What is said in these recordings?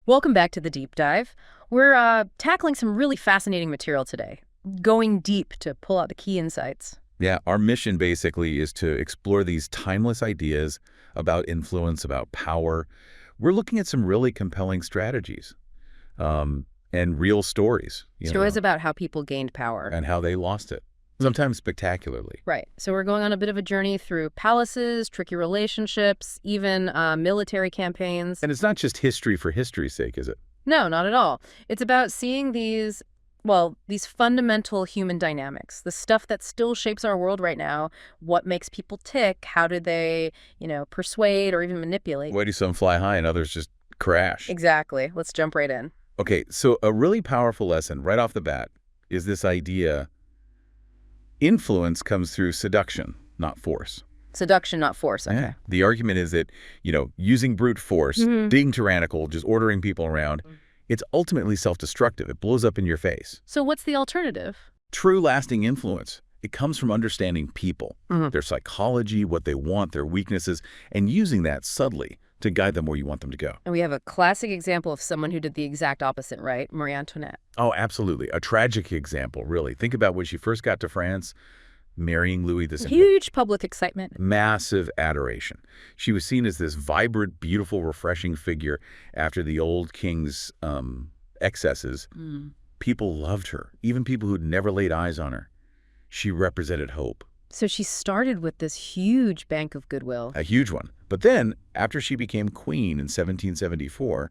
Welcome back to the Deep Dive. We're tackling some really fascinating material today, going deep to pull out the key insights. Yeah, our mission basically is to explore these timeless ideas about influence, about power. We're looking at some really compelling strategies and real stories, Stories about how people gained power. and how they lost it, sometimes spectacularly. Right. So we're going on a bit of a journey through palaces, tricky relationships, even military campaigns. And it's not just history for history's sake, is it? No, not at all. It's about seeing these fundamental human dynamics, the stuff that still shapes our world right now. What makes people tick? How do they, persuade or even manipulate? Why do some fly high and others just crash? Exactly. Let's jump right in. Okay, so a really powerful lesson right off the bat is this idea: influence comes through seduction, not force. Seduction, not force. Okay. Yeah. The argument is that, using brute force, being tyrannical, just ordering people around, it's ultimately self-destructive. It blows up in your face. So what's the alternative? True lasting influence, it comes from understanding people, their psychology, what they want, their weaknesses, and using that subtly to guide them where you want them to go. And we have a classic example of someone who did the exact opposite, right? Marie Antoinette. Oh, absolutely. A tragic example, really. Think about when she first got to France, marrying Louis XVI. Huge public excitement. Massive adoration. She was seen as this vibrant, beautiful, refreshing figure after the old king's excesses. People loved her, even people who'd never laid eyes on her. She represented hope. So she started with this huge bank of goodwill. A huge one. But then, after she became queen in 1774,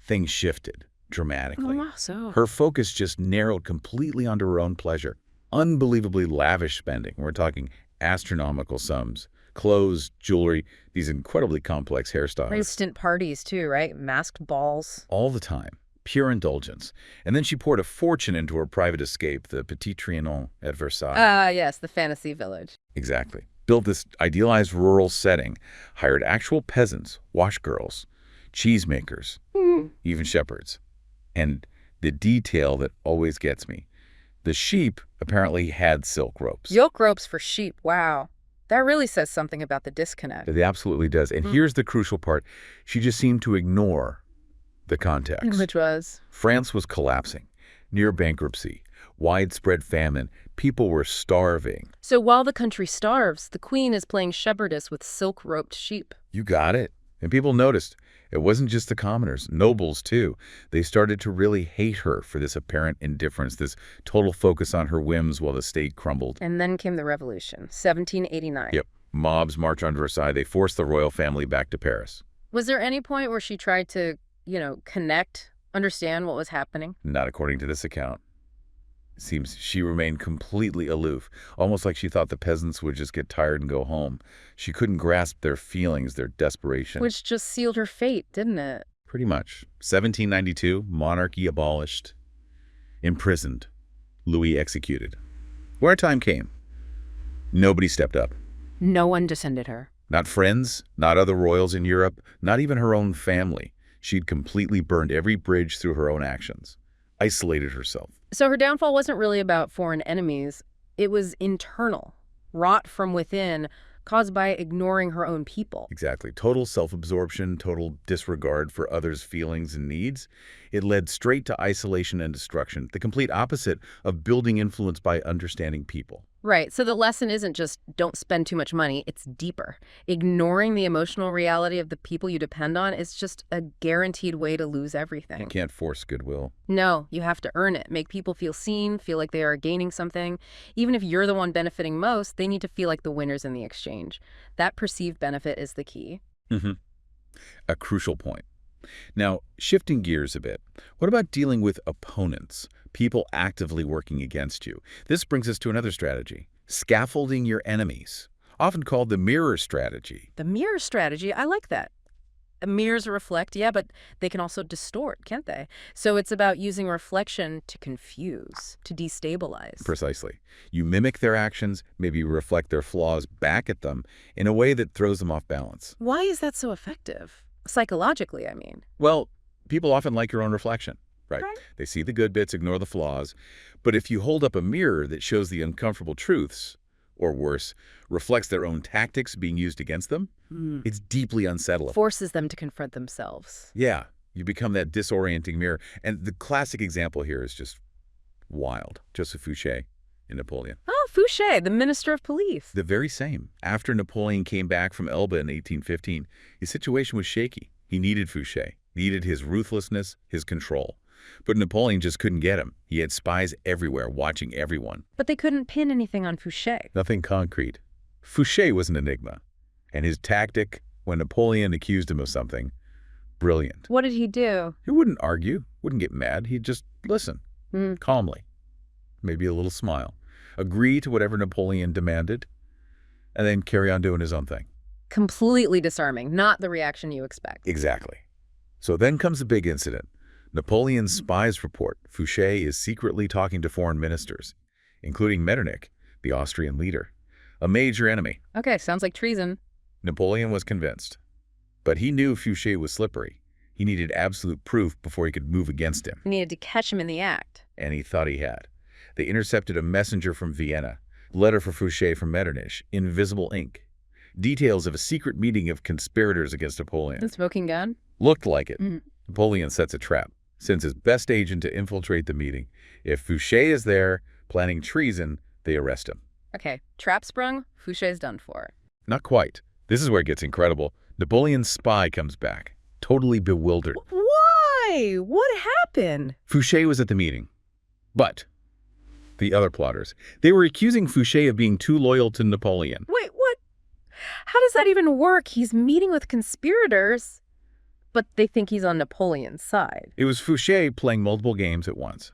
things shifted dramatically. Oh, wow, so. Her focus just narrowed completely onto her own pleasure. Unbelievably lavish spending. We're talking astronomical sums. Clothes, jewelry, these incredibly complex hairstyles. Instant parties, too, right? Masked balls. All the time. Pure indulgence. And then she poured a fortune into her private escape, the Petit Trianon at Versailles. Ah, yes, the fantasy village. Exactly. Built this idealized rural setting, hired actual peasants, wash girls, cheesemakers, even shepherds. And the detail that always gets me: the sheep apparently had silk ropes. Yoke ropes for sheep, wow. That really says something about the disconnect. It absolutely does. And here's the crucial part. She just seemed to ignore the context. Which was? France was collapsing, near bankruptcy, widespread famine. People were starving. So while the country starves, the queen is playing shepherdess with silk-roped sheep. You got it. And people noticed. It wasn't just the commoners, nobles too. They started to really hate her for this apparent indifference, this total focus on her whims while the state crumbled. And then came the revolution, 1789. Yep. Mobs march on Versailles. They forced the royal family back to Paris. Was there any point where she tried to, connect, understand what was happening? Not according to this account. It seems she remained completely aloof, almost like she thought the peasants would just get tired and go home. She couldn't grasp their feelings, their desperation. Which just sealed her fate, didn't it? Pretty much. 1792, monarchy abolished. Imprisoned. Louis executed. When time came, nobody stepped up. No one defended her. Not friends, not other royals in Europe, not even her own family. She'd completely burned every bridge through her own actions, isolated herself. So her downfall wasn't really about foreign enemies. It was internal, wrought from within, caused by ignoring her own people. Exactly. Total self-absorption, total disregard for others' feelings and needs. It led straight to isolation and destruction, the complete opposite of building influence by understanding people. Right. So the lesson isn't just don't spend too much money. It's deeper. Ignoring the emotional reality of the people you depend on is just a guaranteed way to lose everything. You can't force goodwill. No, you have to earn it. Make people feel seen, feel like they are gaining something. Even if you're the one benefiting most, they need to feel like the winners in the exchange. That perceived benefit is the key. A crucial point. Now, shifting gears a bit, what about dealing with opponents, people actively working against you? This brings us to another strategy: scaffolding your enemies, often called the mirror strategy. The mirror strategy, I like that. Mirrors reflect, yeah, but they can also distort, can't they? So it's about using reflection to confuse, to destabilize. Precisely. You mimic their actions, maybe reflect their flaws back at them in a way that throws them off balance. Why is that so effective? Psychologically, I mean. Well, people often like your own reflection, right? Right. They see the good bits, ignore the flaws. But if you hold up a mirror that shows the uncomfortable truths, or worse, reflects their own tactics being used against them, it's deeply unsettling. Forces them to confront themselves. Yeah, You become that disorienting mirror. And the classic example here is just wild. Joseph Fouché in Napoleon. Oh, Fouché, the Minister of Police. The very same. After Napoleon came back from Elba in 1815, his situation was shaky. He needed Fouché, needed his ruthlessness, his control. But Napoleon just couldn't get him. He had spies everywhere, watching everyone. But they couldn't pin anything on Fouché. Nothing concrete. Fouché was an enigma. And his tactic, when Napoleon accused him of something, brilliant. What did he do? He wouldn't argue, wouldn't get mad. He'd just listen, calmly, maybe a little smile, agree to whatever Napoleon demanded, and then carry on doing his own thing. Completely disarming, not the reaction you expect. Exactly. So then comes the big incident. Napoleon's spies report Fouché is secretly talking to foreign ministers, including Metternich, the Austrian leader, a major enemy. Okay, sounds like treason. Napoleon was convinced. But he knew Fouché was slippery. He needed absolute proof before he could move against him. He needed to catch him in the act. And he thought he had. They intercepted a messenger from Vienna, letter for Fouché from Metternich, invisible ink. Details of a secret meeting of conspirators against Napoleon. The smoking gun? Looked like it. Napoleon sets a trap, sends his best agent to infiltrate the meeting. If Fouché is there, planning treason, they arrest him. Okay, trap sprung, Fouché's done for. Not quite. This is where it gets incredible. Napoleon's spy comes back, totally bewildered. Why? What happened? Fouché was at the meeting. But the other plotters, they were accusing Fouché of being too loyal to Napoleon. Wait, what? How does that even work? He's meeting with conspirators, but they think he's on Napoleon's side. It was Fouché playing multiple games at once.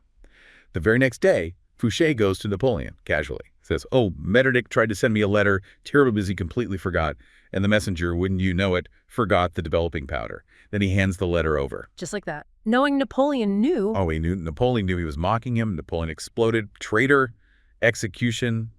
The very next day, Fouché goes to Napoleon, casually. Says, oh, Metternich tried to send me a letter, terribly busy, completely forgot. And the messenger, wouldn't you know it, forgot the developing powder. Then he hands the letter over. Just like that. Knowing Napoleon knew. Oh, Napoleon knew he was mocking him. Napoleon exploded. Traitor, execution,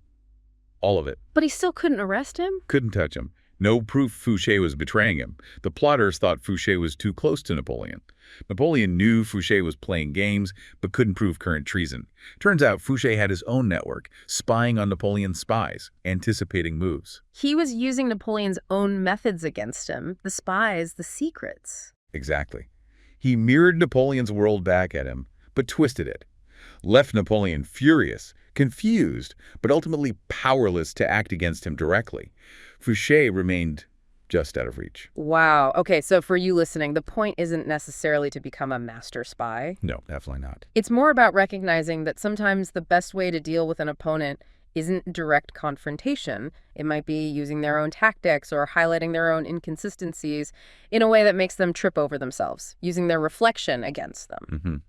all of it. But he still couldn't arrest him? Couldn't touch him. No proof Fouché was betraying him. The plotters thought Fouché was too close to Napoleon. Napoleon knew Fouché was playing games, but couldn't prove current treason. Turns out Fouché had his own network, spying on Napoleon's spies, anticipating moves. He was using Napoleon's own methods against him, the spies, the secrets. Exactly. He mirrored Napoleon's world back at him, but twisted it. Left Napoleon furious, confused, but ultimately powerless to act against him directly. Fouché remained just out of reach. Wow. Okay, so for you listening, the point isn't necessarily to become a master spy. No, definitely not. It's more about recognizing that sometimes the best way to deal with an opponent isn't direct confrontation. It might be using their own tactics or highlighting their own inconsistencies in a way that makes them trip over themselves, using their reflection against them.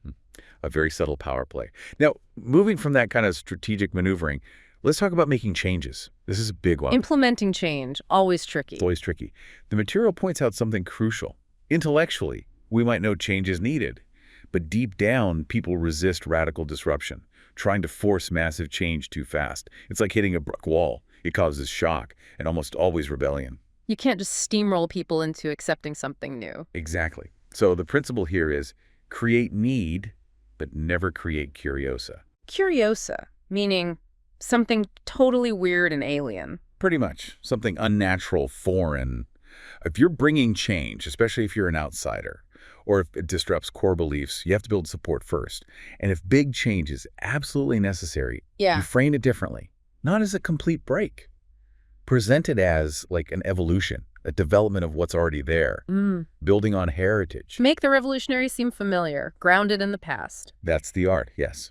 A very subtle power play. Now, moving from that kind of strategic maneuvering, let's talk about making changes. This is a big one. Implementing change, always tricky. It's always tricky. The material points out something crucial. Intellectually, we might know change is needed, but deep down, people resist radical disruption, trying to force massive change too fast. It's like hitting a brick wall. It causes shock and almost always rebellion. You can't just steamroll people into accepting something new. Exactly. So the principle here is create need, but never create curiosa. Curiosa, meaning something totally weird and alien. Pretty much. Something unnatural, foreign. If you're bringing change, especially if you're an outsider, or if it disrupts core beliefs, you have to build support first. And if big change is absolutely necessary, you frame it differently. Not as a complete break. Present it as like an evolution, a development of what's already there, building on heritage. Make the revolutionary seem familiar, grounded in the past. That's the art, yes.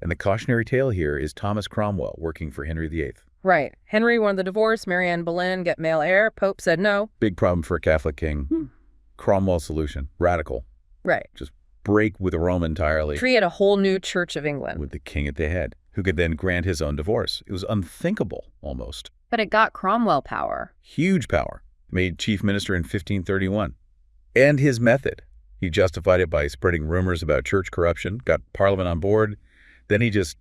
And the cautionary tale here is Thomas Cromwell working for Henry VIII. Right. Henry wanted the divorce, Marianne Boleyn get male heir, Pope said no. Big problem for a Catholic king. Cromwell's solution, radical. Right. Just break with Rome entirely. Create a whole new Church of England. With the king at the head, who could then grant his own divorce. It was unthinkable, almost. But it got Cromwell power. Huge power. Made chief minister in 1531. And his method. He justified it by spreading rumors about church corruption, got Parliament on board. Then he just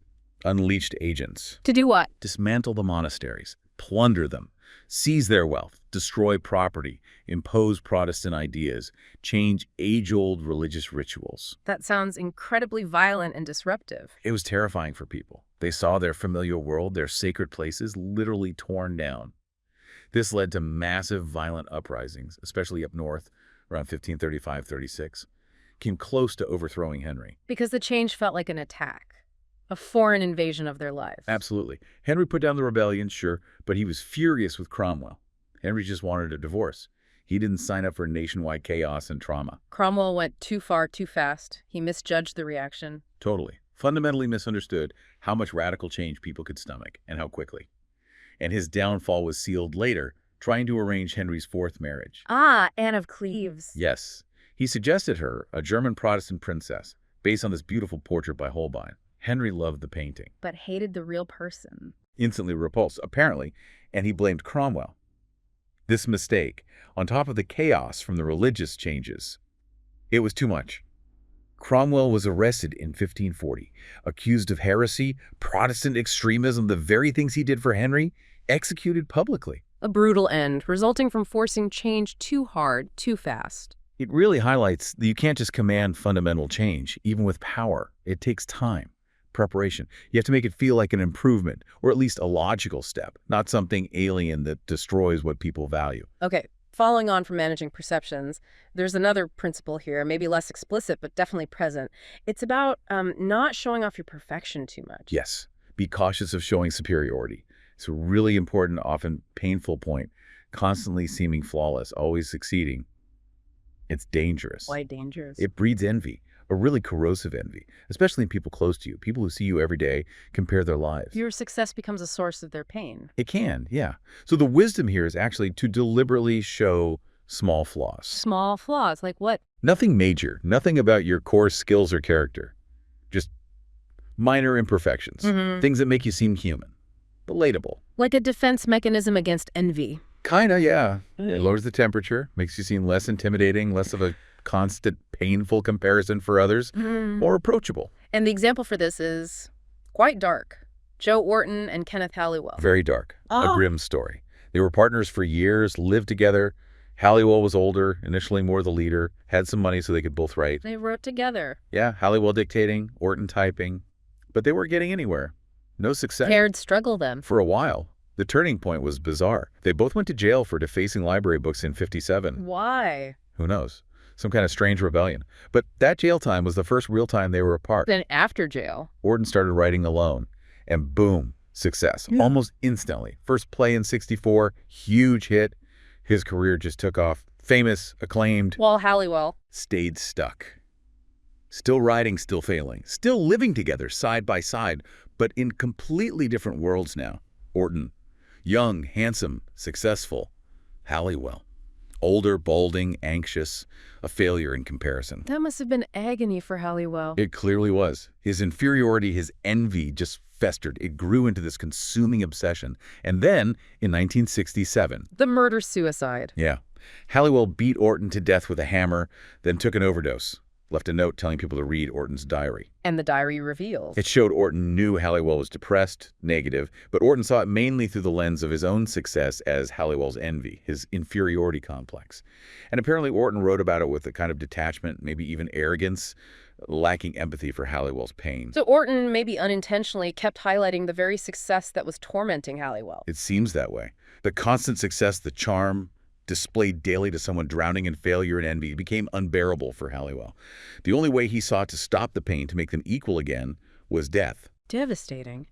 unleashed agents. To do what? Dismantle the monasteries, plunder them, seize their wealth, destroy property, impose Protestant ideas, change age-old religious rituals. That sounds incredibly violent and disruptive. It was terrifying for people. They saw their familiar world, their sacred places, literally torn down. This led to massive violent uprisings, especially up north around 1535-36. came close to overthrowing Henry. Because the change felt like an attack, a foreign invasion of their lives. Absolutely. Henry put down the rebellion, sure, but he was furious with Cromwell. Henry just wanted a divorce. He didn't sign up for nationwide chaos and trauma. Cromwell went too far too fast. He misjudged the reaction. Totally. Fundamentally misunderstood how much radical change people could stomach and how quickly. And his downfall was sealed later, trying to arrange Henry's fourth marriage. Ah, Anne of Cleves. Yes. He suggested her, a German Protestant princess, based on this beautiful portrait by Holbein. Henry loved the painting. But hated the real person. Instantly repulsed, apparently, and he blamed Cromwell. This mistake, on top of the chaos from the religious changes, it was too much. Cromwell was arrested in 1540, accused of heresy, Protestant extremism, the very things he did for Henry, executed publicly. A brutal end, resulting from forcing change too hard, too fast. It really highlights that you can't just command fundamental change, even with power. It takes time, preparation. You have to make it feel like an improvement, or at least a logical step, not something alien that destroys what people value. Okay, following on from managing perceptions, there's another principle here, maybe less explicit, but definitely present. It's about not showing off your perfection too much. Yes, be cautious of showing superiority. It's a really important, often painful point. Constantly seeming flawless, always succeeding. It's dangerous. Why dangerous? It breeds envy, a really corrosive envy, especially in people close to you. People who see you every day, compare their lives. Your success becomes a source of their pain. It can, yeah. So the wisdom here is actually to deliberately show small flaws. Small flaws, like what? Nothing major, nothing about your core skills or character. Just minor imperfections, things that make you seem human, relatable. Like a defense mechanism against envy. Kinda, yeah. It lowers the temperature, makes you seem less intimidating, less of a constant, painful comparison for others, more approachable. And the example for this is quite dark. Joe Orton and Kenneth Halliwell. Very dark. A grim story. They were partners for years, lived together. Halliwell was older, initially more the leader, had some money so they could both write. They wrote together. Yeah, Halliwell dictating, Orton typing. But they weren't getting anywhere. No success. Paired struggle then. For a while. The turning point was bizarre. They both went to jail for defacing library books in 57. Why? Who knows? Some kind of strange rebellion. But that jail time was the first real time they were apart. Then after jail. Orton started writing alone. And boom, success. Almost instantly. First play in 64, huge hit. His career just took off. Famous, acclaimed. While Halliwell Stayed stuck. Still writing, still failing. Still living together side by side, but in completely different worlds now. Orton, young, handsome, successful. Halliwell, older, balding, anxious, a failure in comparison. That must have been agony for Halliwell. It clearly was. His inferiority, his envy just festered. It grew into this consuming obsession. And then, in 1967... The murder-suicide. Yeah. Halliwell beat Orton to death with a hammer, then took an overdose. Left a note telling people to read Orton's diary. And the diary reveals. It showed Orton knew Halliwell was depressed, negative, but Orton saw it mainly through the lens of his own success as Halliwell's envy, his inferiority complex. And apparently Orton wrote about it with a kind of detachment, maybe even arrogance, lacking empathy for Halliwell's pain. So Orton, maybe unintentionally, kept highlighting the very success that was tormenting Halliwell. It seems that way. The constant success, the charm, displayed daily to someone drowning in failure and envy became unbearable for Halliwell. The only way he sought to stop the pain, to make them equal again, was death. Devastating.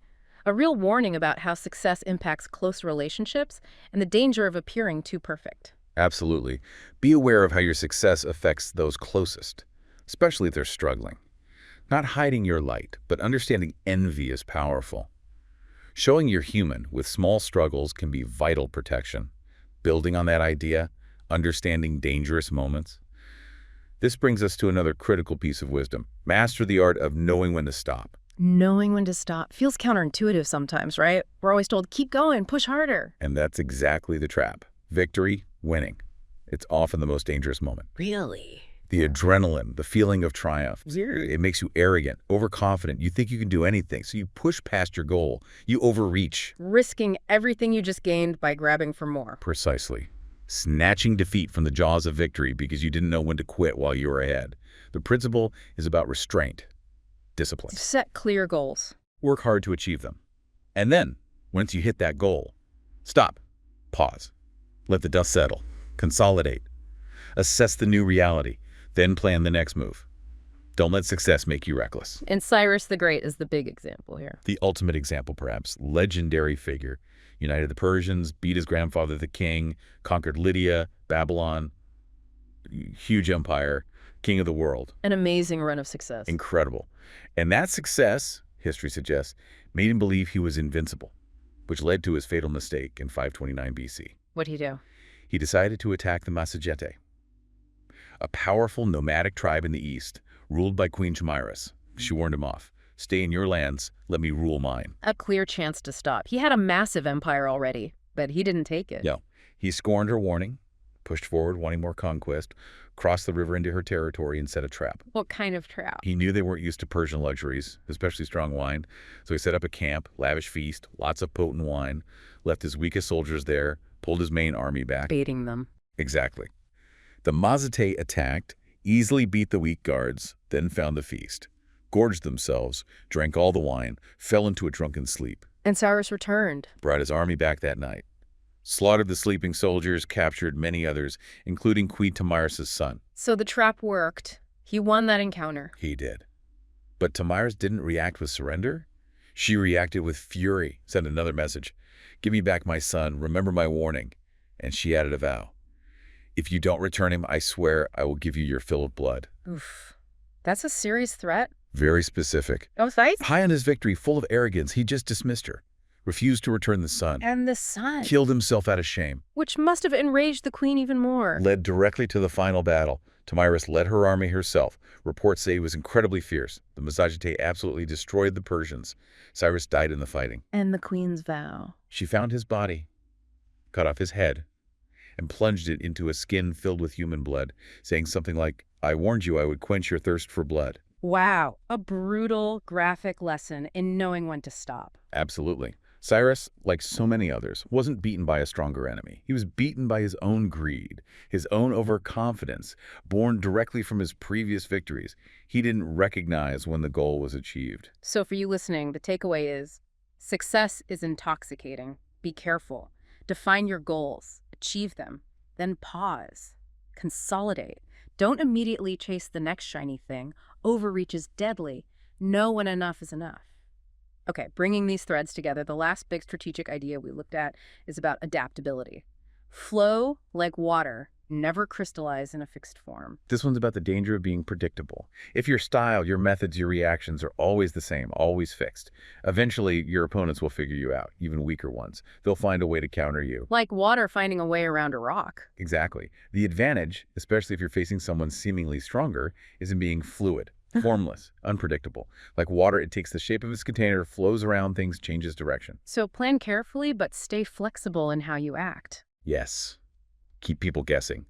A real warning about how success impacts close relationships and the danger of appearing too perfect. Absolutely. Be aware of how your success affects those closest, especially if they're struggling. Not hiding your light, but understanding envy is powerful. Showing you're human with small struggles can be vital protection. Building on that idea, understanding dangerous moments. This brings us to another critical piece of wisdom. Master the art of knowing when to stop. Knowing when to stop feels counterintuitive sometimes, right? We're always told, keep going, push harder. And that's exactly the trap. Victory, winning. It's often the most dangerous moment. Really? The adrenaline, the feeling of triumph. It makes you arrogant, overconfident. You think you can do anything, so you push past your goal. You overreach. Risking everything you just gained by grabbing for more. Precisely. Snatching defeat from the jaws of victory because you didn't know when to quit while you were ahead. The principle is about restraint, discipline. Set clear goals. Work hard to achieve them. And then, once you hit that goal, stop, pause, let the dust settle, consolidate, assess the new reality, then plan the next move. Don't let success make you reckless. And Cyrus the Great is the big example here. The ultimate example, perhaps. Legendary figure. United the Persians, beat his grandfather the king, conquered Lydia, Babylon, huge empire, king of the world. An amazing run of success. Incredible. And that success, history suggests, made him believe he was invincible, which led to his fatal mistake in 529 BC. What'd he do? He decided to attack the Massagetae, a powerful nomadic tribe in the east, ruled by Queen Tomyris. She warned him off. Stay in your lands, let me rule mine. A clear chance to stop. He had a massive empire already, but he didn't take it. No. He scorned her warning, pushed forward, wanting more conquest, crossed the river into her territory and set a trap. What kind of trap? He knew they weren't used to Persian luxuries, especially strong wine, so he set up a camp, lavish feast, lots of potent wine, left his weakest soldiers there, pulled his main army back. Baiting them. Exactly. The Massagetae attacked, easily beat the weak guards, then found the feast, gorged themselves, drank all the wine, fell into a drunken sleep. And Cyrus returned. Brought his army back that night. Slaughtered the sleeping soldiers, captured many others, including Queen Tomyris' son. So the trap worked. He won that encounter. He did. But Tomyris didn't react with surrender. She reacted with fury, sent another message. Give me back my son, remember my warning. And she added a vow. If you don't return him, I swear I will give you your fill of blood. Oof. That's a serious threat. Very specific. Oh, thanks. High on his victory, full of arrogance, he just dismissed her. Refused to return the son. And the son. Killed himself out of shame. Which must have enraged the queen even more. Led directly to the final battle. Tomyris led her army herself. Reports say he was incredibly fierce. The Massagetae absolutely destroyed the Persians. Cyrus died in the fighting. And the queen's vow. She found his body, cut off his head, and plunged it into a skin filled with human blood, saying something like, I warned you I would quench your thirst for blood. Wow. A brutal, graphic lesson in knowing when to stop. Absolutely. Cyrus, like so many others, wasn't beaten by a stronger enemy. He was beaten by his own greed, his own overconfidence, born directly from his previous victories. He didn't recognize when the goal was achieved. So for you listening, the takeaway is, success is intoxicating. Be careful. Define your goals. Achieve them. Then pause. Consolidate. Don't immediately chase the next shiny thing. Overreach is deadly. Know when enough is enough. Okay, bringing these threads together, the last big strategic idea we looked at is about adaptability. Flow like water, never crystallize in a fixed form. This one's about the danger of being predictable. If your style, your methods, your reactions are always the same, always fixed, eventually your opponents will figure you out, even weaker ones. They'll find a way to counter you. Like water finding a way around a rock. Exactly. The advantage, especially if you're facing someone seemingly stronger, is in being fluid. Formless, unpredictable. Like water, it takes the shape of its container, flows around things, changes direction. So plan carefully, but stay flexible in how you act. Yes. Keep people guessing.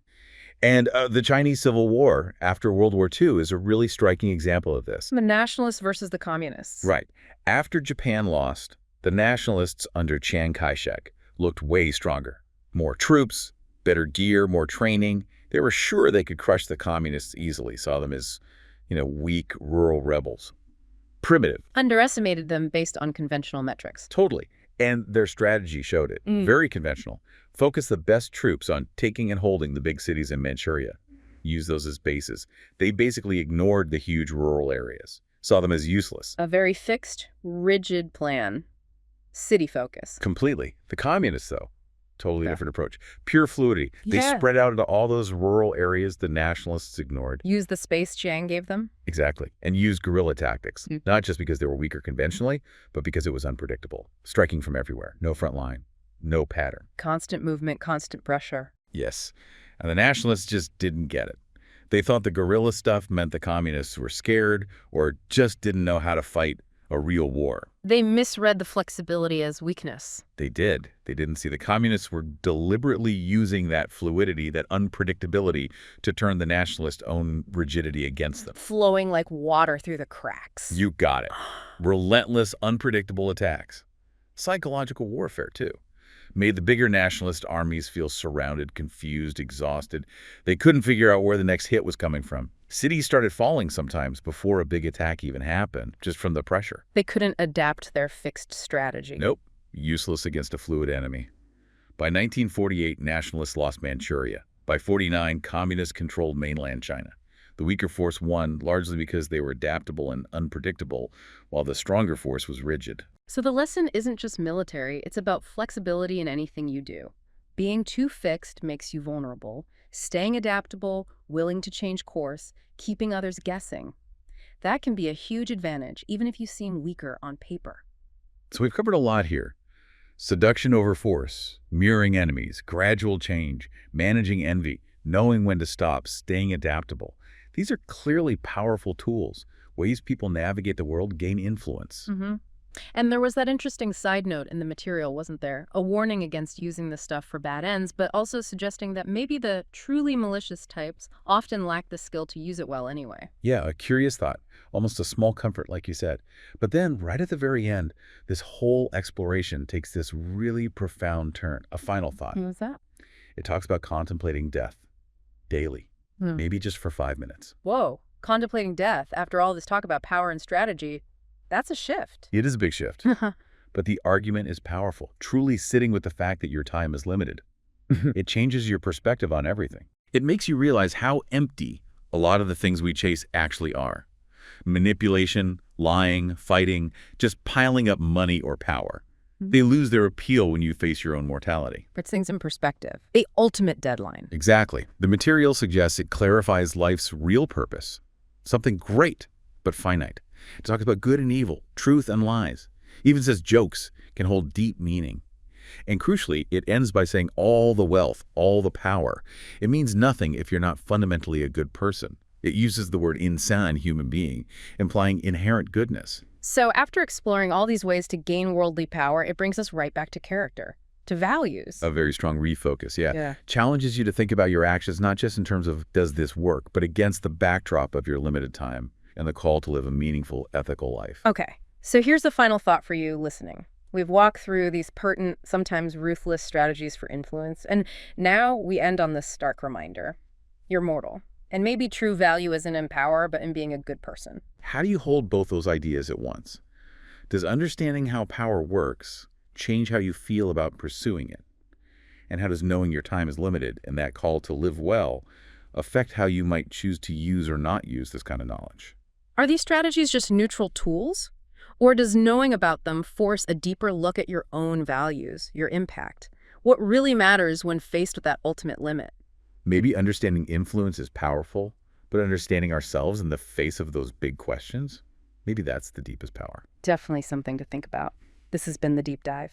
And the Chinese Civil War after World War II is a really striking example of this. The nationalists versus the communists. Right. After Japan lost, the nationalists under Chiang Kai-shek looked way stronger. More troops, better gear, more training. They were sure they could crush the communists easily, saw them as weak rural rebels. Primitive. Underestimated them based on conventional metrics. Totally. And their strategy showed it. Very conventional. Focus the best troops on taking and holding the big cities in Manchuria. Use those as bases. They basically ignored the huge rural areas. Saw them as useless. A very fixed, rigid plan. City focus. Completely. The communists, though, totally different approach. Pure fluidity. They Yeah. spread out into all those rural areas the nationalists ignored. Use the space Chiang gave them. Exactly. And used guerrilla tactics. Not just because they were weaker conventionally, but because it was unpredictable. Striking from everywhere. No front line. No pattern. Constant movement, constant pressure. Yes. And the nationalists just didn't get it. They thought the guerrilla stuff meant the communists were scared or just didn't know how to fight a real war. They misread the flexibility as weakness. They did. They didn't see the communists were deliberately using that fluidity, that unpredictability, to turn the nationalists' own rigidity against them. Flowing like water through the cracks. You got it. Relentless, unpredictable attacks. Psychological warfare, too. Made the bigger nationalist armies feel surrounded, confused, exhausted. They couldn't figure out where the next hit was coming from. Cities started falling sometimes before a big attack even happened, just from the pressure. They couldn't adapt their fixed strategy. Nope. Useless against a fluid enemy. By 1948, nationalists lost Manchuria. By 49, communists controlled mainland China. The weaker force won largely because they were adaptable and unpredictable, while the stronger force was rigid. So the lesson isn't just military, it's about flexibility in anything you do. Being too fixed makes you vulnerable. Staying adaptable, willing to change course, keeping others guessing. That can be a huge advantage, even if you seem weaker on paper. So we've covered a lot here. Seduction over force, mirroring enemies, gradual change, managing envy, knowing when to stop, staying adaptable. These are clearly powerful tools, ways people navigate the world, gain influence. And there was that interesting side note in the material, wasn't there? A warning against using this stuff for bad ends, but also suggesting that maybe the truly malicious types often lack the skill to use it well anyway. Yeah, a curious thought, almost a small comfort, like you said. But then, right at the very end, this whole exploration takes this really profound turn, a final thought. What was that? It talks about contemplating death daily, maybe just for 5 minutes. Whoa, contemplating death after all this talk about power and strategy, that's a shift. It is a big shift, but the argument is powerful, truly sitting with the fact that your time is limited. It changes your perspective on everything. It makes you realize how empty a lot of the things we chase actually are. Manipulation, lying, fighting, just piling up money or power. They lose their appeal when you face your own mortality. Puts things in perspective. The ultimate deadline. Exactly. The material suggests it clarifies life's real purpose. Something great, but finite. It talks about good and evil, truth and lies. Even says jokes can hold deep meaning. And crucially, it ends by saying all the wealth, all the power. It means nothing if you're not fundamentally a good person. It uses the word insane, human being, implying inherent goodness. So after exploring all these ways to gain worldly power, it brings us right back to character, to values. A very strong refocus, Yeah. Challenges you to think about your actions not just in terms of does this work, but against the backdrop of your limited time and the call to live a meaningful, ethical life. Okay, so here's a final thought for you listening. We've walked through these pertinent, sometimes ruthless strategies for influence, and now we end on this stark reminder. You're mortal. And maybe true value isn't in power, but in being a good person. How do you hold both those ideas at once? Does understanding how power works change how you feel about pursuing it? And how does knowing your time is limited and that call to live well affect how you might choose to use or not use this kind of knowledge? Are these strategies just neutral tools? Or does knowing about them force a deeper look at your own values, your impact? What really matters when faced with that ultimate limit? Maybe understanding influence is powerful, but understanding ourselves in the face of those big questions, maybe that's the deepest power. Definitely something to think about. This has been The Deep Dive.